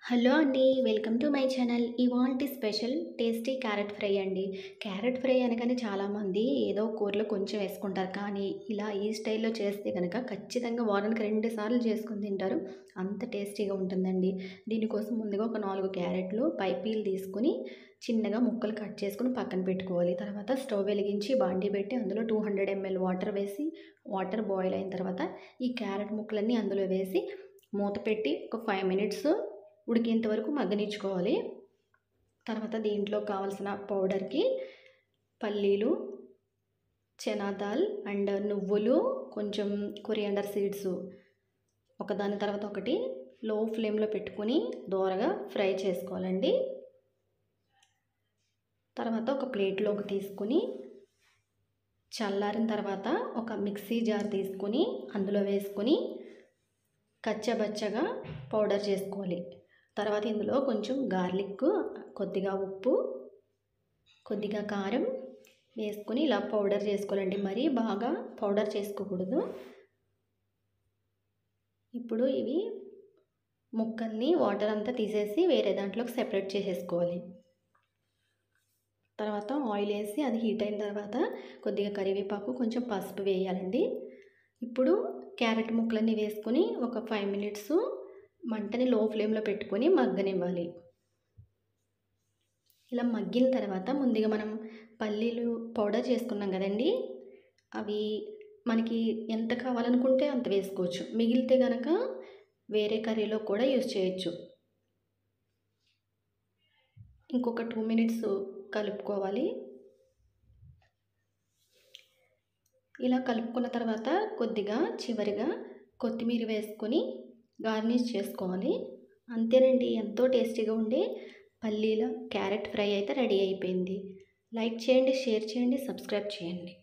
Hello అండి. Welcome to my channel. ఇవాల్టి special tasty carrot fry అండి. క్యారెట్ ఫ్రై అనగానే చాలామంది ఏదో కూరలో కొంచెం వేసుకుంటారు. కానీ ఇలా ఈ స్టైల్‌లో చేస్తే గనక ఖచ్చితంగా వారానికి 2 సార్లు చేసుకొని తింటారు. అంత టేస్టీగా ఉంటుందండి. దీనికోసం ముందుగా ఒక 4 క్యారెట్లు పై పీల్ తీసుకొని చిన్నగా ముక్కలు కట్ చేసుకొని పక్కన పెట్టుకోవాలి. తర్వాత స్టవ్ వెలిగించి బాండీ పెట్టి అందులో 200 ml వాటర్ వేసి వాటర్ బాయిల్ అయిన తర్వాత ఈ క్యారెట్ ముక్కలన్నీ అందులో వేసి మూత పెట్టి ఒక 5 మినిట్స్ ఉడికేంత వరకు మగ్గనిచ్చుకోవాలి. తర్వాత దీంట్లో కావాల్సిన పౌడర్‌కి పల్లీలు, చనా దాల్ అండ్ నువ్వులు, కొంచెం కొరియాండర్ సీడ్స్ ఒకదాని తర్వాత ఒకటి లో ఫ్లేమ్‌లో పెట్టుకొని దోరగా ఫ్రై చేసుకోవాలండి. తర్వాత ఒక ప్లేట్‌లోకి తీసుకొని చల్లారిన తర్వాత ఒక మిక్సీ జార్ తీసుకొని అందులో వేసుకొని కచ్చాబచ్చాగా పౌడర్ చేసుకోవాలి. తర్వాత ఇందులో కొంచెం గార్లిక్, కొద్దిగా ఉప్పు, కొద్దిగా కారం వేసుకొని ఇలా పౌడర్ చేసుకోవాలండి. మరీ బాగా పౌడర్ చేసుకోకూడదు. ఇప్పుడు ఇవి ముక్కల్ని వాటర్ అంతా తీసేసి వేరే దాంట్లోకి సెపరేట్ చేసేసుకోవాలి. తర్వాత ఆయిల్ వేసి అది హీట్ అయిన తర్వాత కొద్దిగా కరివేపాకు, కొంచెం పసుపు వేయాలండి. ఇప్పుడు క్యారెట్ ముక్కలన్నీ వేసుకొని ఒక 5 మినిట్స్ మంటని లో ఫ్లేమ్‌లో పెట్టుకొని మగ్గనివ్వాలి. ఇలా మగ్గిన తర్వాత ముందుగా మనం పల్లీలు పౌడర్ చేసుకున్నాం కదండీ! అవి మనకి ఎంత కావాలనుకుంటే అంత వేసుకోవచ్చు. మిగిలితే గనక వేరే కర్రీలో కూడా యూజ్ చేయొచ్చు. ఇంకొక 2 మినిట్స్ కలుపుకోవాలి. ఇలా కలుపుకున్న తర్వాత కొద్దిగా చివరిగా కొత్తిమీర వేసుకొని గార్నిష్ చేసుకోవాలి. అంతేనండి, ఎంతో టేస్టీగా ఉండే పల్లీల క్యారెట్ ఫ్రై అయితే రెడీ అయిపోయింది. లైక్ చేయండి, షేర్ చేయండి, సబ్స్క్రైబ్ చేయండి.